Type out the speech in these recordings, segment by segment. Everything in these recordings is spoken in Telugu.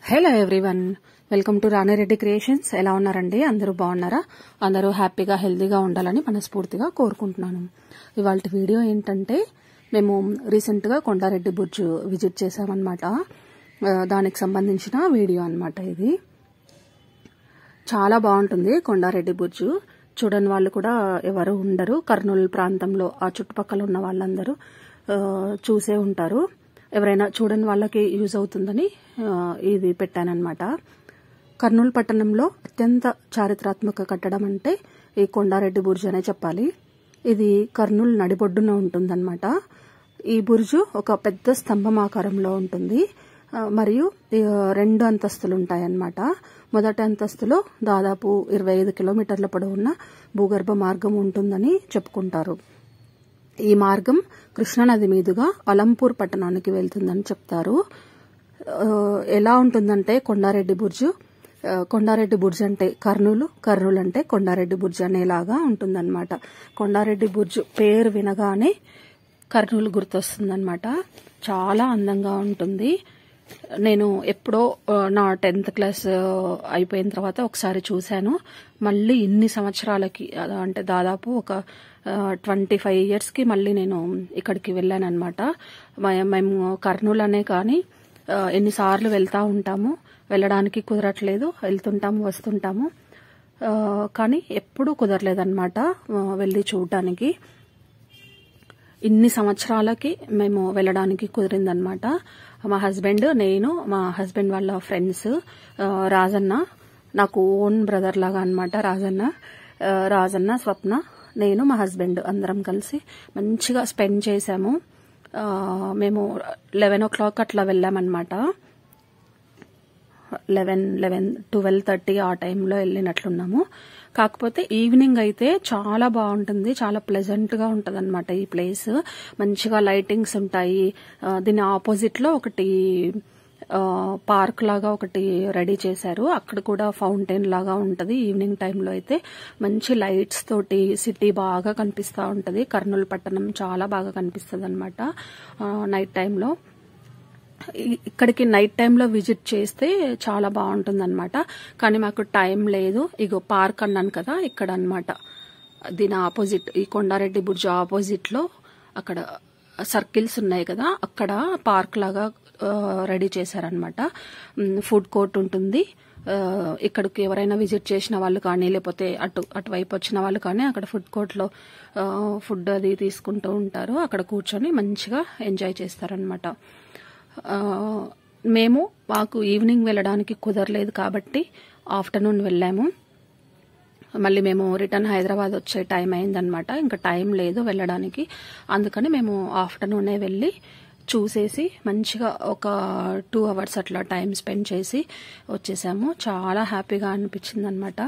Hello everyone, welcome to Rani Reddy creations. ఎలా ఉన్నారండి? అందరూ బాగున్నారా? అందరూ హ్యాపీగా హెల్తీగా ఉండాలని మనస్ఫూర్తిగా కోరుకుంటున్నాను. ఇవాళ వీడియో ఏంటంటే, మేము రీసెంట్గా కొండారెడ్డి బుర్జ్ విజిట్ చేసామన్నమాట. దానికి సంబంధించిన వీడియో అన్నమాట ఇది. చాలా బాగుంటుంది కొండారెడ్డి బుర్జ్. చూడని వాళ్ళు కూడా ఎవరు ఉండరు. కర్నూలు ప్రాంతంలో ఆ చుట్టుపక్కల ఉన్న వాళ్ళందరూ చూసే ఉంటారు. ఎవరైనా చూడని వాళ్ళకి యూజ్ అవుతుందని ఇది పెట్టానన్నమాట. కర్నూలు పట్టణంలో అత్యంత చారిత్రాత్మక కట్టడం అంటే ఈ కొండారెడ్డి బుర్జ్ అనే చెప్పాలి. ఇది కర్నూలు నడిబొడ్డున ఉంటుందన్నమాట. ఈ బుర్జు ఒక పెద్ద స్తంభం ఆకారంలో ఉంటుంది మరియు 2 అంతస్తులు ఉంటాయన్నమాట. మొదటి అంతస్తులో దాదాపు 25 కిలోమీటర్ల పొడవున్న భూగర్భ మార్గం ఉంటుందని చెప్పుకుంటారు. ఈ మార్గం కృష్ణానది మీదుగా అలంపూర్ పట్టణానికి వెళ్తుందని చెప్తారు. ఎలా ఉంటుందంటే కొండారెడ్డి బుర్జ్ అంటే కర్నూలు అంటే కొండారెడ్డి బుర్జ్ అనేలాగా ఉంటుందన్నమాట. కొండారెడ్డి బుర్జ్ పేరు వినగానే కర్నూలు గుర్తొస్తుందన్నమాట. చాలా అందంగా ఉంటుంది. నేను ఎప్పుడో నా 10th క్లాస్ అయిపోయిన తర్వాత ఒకసారి చూశాను. మళ్ళీ ఇన్ని సంవత్సరాలకి, అంటే దాదాపు ఒక 25 yearsకి మళ్ళీ నేను ఇక్కడికి వెళ్ళానన్నమాట. మేము కర్నూలు అనే కానీ ఎన్నిసార్లు వెళ్తా ఉంటాము. వెళ్ళడానికి కుదరట్లేదు. వెళ్తుంటాము, వస్తుంటాము, కానీ ఎప్పుడూ కుదరలేదన్నమాట వెళ్ళి చూడటానికి. ఇన్ని సంవత్సరాలకి మేము వెళ్ళడానికి కుదిరిందనమాట. మా హస్బెండ్, నేను, మా హస్బెండ్ వాళ్ళ ఫ్రెండ్స్, రాజన్న, నాకు ఓన్ బ్రదర్ లాగా అనమాట. రాజన్న, స్వప్న, నేను, మా హస్బెండ్ అందరం కలిసి మంచిగా స్పెండ్ చేశాము. మేము 11 o'clock అట్లా వెళ్ళామన్నమాట. 12:30 ఆ టైంలో వెళ్ళినట్లున్నాము. కాకపోతే ఈవినింగ్ అయితే చాలా బాగుంటుంది. చాలా ప్లెజెంట్ గా ఉంటది అనమాట ఈ ప్లేస్. మంచిగా లైటింగ్స్ ఉంటాయి. దీని ఆపోజిట్ లో ఒకటి పార్క్ లాగా ఒకటి రెడీ చేశారు. అక్కడ కూడా ఫౌంటైన్ లాగా ఉంటది. ఈవినింగ్ టైంలో అయితే మంచి లైట్స్ తోటి సిటీ బాగా కనిపిస్తా ఉంటది. కర్నూలు పట్టణం చాలా బాగా కనిపిస్తుంది అనమాట నైట్ టైంలో. ఇక్కడికి నైట్ టైంలో విజిట్ చేస్తే చాలా బాగుంటుంది అనమాట. కానీ మాకు టైం లేదు. ఇగో పార్క్ అన్నాను కదా, ఇక్కడ అనమాట. దీని ఆపోజిట్, ఈ కొండారెడ్డి బుర్జ్ ఆపోజిట్ లో అక్కడ సర్కిల్స్ ఉన్నాయి కదా, అక్కడ పార్క్ లాగా రెడీ చేశారనమాట. ఫుడ్ కోర్ట్ ఉంటుంది. ఇక్కడికి ఎవరైనా విజిట్ చేసిన వాళ్ళు కానీ, లేకపోతే అటువైపు వచ్చిన వాళ్ళు కానీ అక్కడ ఫుడ్ కోర్ట్ లో ఫుడ్ అది తీసుకుంటూ ఉంటారు. అక్కడ కూర్చొని మంచిగా ఎంజాయ్ చేస్తారనమాట. మాకు ఈవినింగ్ వెళ్ళడానికి కుదరలేదు కాబట్టి ఆఫ్టర్నూన్ వెళ్ళాము. మళ్ళీ మేము రిటర్న్ హైదరాబాద్ వచ్చే టైం అయిందనమాట. ఇంకా టైం లేదు వెళ్ళడానికి. అందుకని మేము ఆఫ్టర్నూనే వెళ్ళి చూసేసి మంచిగా ఒక 2 hours అట్లా టైం స్పెండ్ చేసి వచ్చేసాము. చాలా హ్యాపీగా అనిపించింది అనమాట.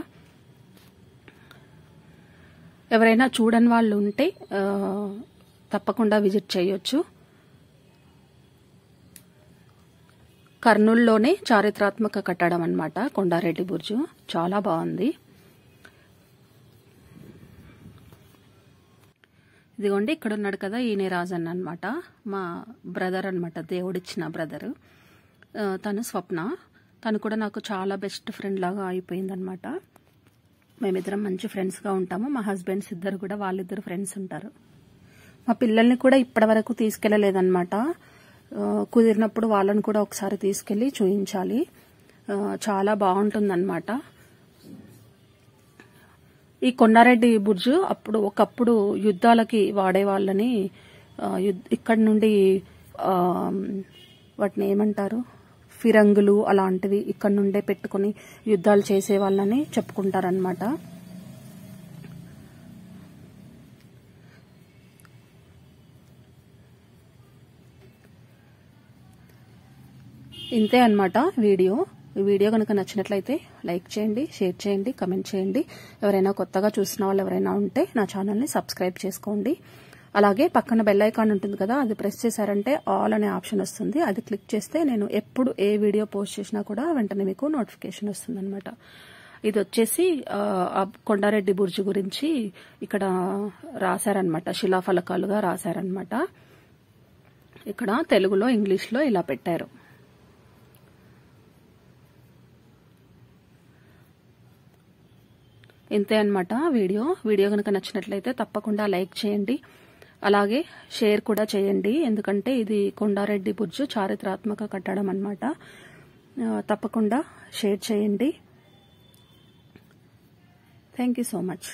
ఎవరైనా చూడని వాళ్ళు ఉంటే తప్పకుండా విజిట్ చేయొచ్చు. కర్నూలులోనే చారిత్రాత్మక కట్టడం అన్నమాట కొండారెడ్డి బుర్జ్. చాలా బాగుంది. ఇదిగోండి, ఇక్కడ ఉన్నాడు కదా, ఈయనే రాజన్న అనమాట. మా బ్రదర్ అనమాట, దేవుడిచ్చిన బ్రదర్. తను స్వప్న. తను కూడా నాకు చాలా బెస్ట్ ఫ్రెండ్ లాగా అయిపోయిందనమాట. మేమిద్దరం మంచి ఫ్రెండ్స్గా ఉంటాము. మా హస్బెండ్స్ ఇద్దరు కూడా, వాళ్ళిద్దరు ఫ్రెండ్స్ ఉంటారు. మా పిల్లల్ని కూడా ఇప్పటి వరకు తీసుకెళ్లలేదన్నమాట. కుదిరినప్పుడు వాళ్ళని కూడా ఒకసారి తీసుకెళ్లి చూయించాలి. చాలా బాగుంటుందన్నమాట. ఈ కొండారెడ్డి బుర్జ్ ఒకప్పుడు యుద్ధాలకి వాడే వాళ్ళని, ఇక్కడి నుండి వాటిని ఏమంటారు, ఫిరంగులు అలాంటివి ఇక్కడ నుండే పెట్టుకుని యుద్ధాలు చేసే వాళ్ళని చెప్పుకుంటారనమాట. ఇంతే అనమాట వీడియో. ఈ వీడియో కనుక నచ్చినట్లయితే లైక్ చేయండి, షేర్ చేయండి, కమెంట్ చేయండి. ఎవరైనా కొత్తగా చూసిన వాళ్ళు ఎవరైనా ఉంటే నా ఛానల్ని సబ్స్క్రైబ్ చేసుకోండి. అలాగే పక్కన బెల్ ఐకాన్ ఉంటుంది కదా, అది ప్రెస్ చేశారంటే ఆల్ అనే ఆప్షన్ వస్తుంది. అది క్లిక్ చేస్తే నేను ఎప్పుడు ఏ వీడియో పోస్ట్ చేసినా కూడా వెంటనే మీకు నోటిఫికేషన్ వస్తుంది అనమాట. ఇది వచ్చేసి కొండారెడ్డి బుర్జ్ గురించి ఇక్కడ రాశారనమాట, శిలాఫలకాలుగా రాశారనమాట. ఇక్కడ తెలుగులో, ఇంగ్లీష్లో ఇలా పెట్టారు. ఇంతే అన్నమాట వీడియో కనుక నచ్చినట్లయితే తప్పకుండా లైక్ చేయండి, అలాగే షేర్ కూడా చేయండి. ఎందుకంటే ఇది కొండారెడ్డి బుర్జు చారిత్రాత్మక కట్టడం అన్నమాట. తప్పకుండా షేర్ చేయండి. Thank you so much.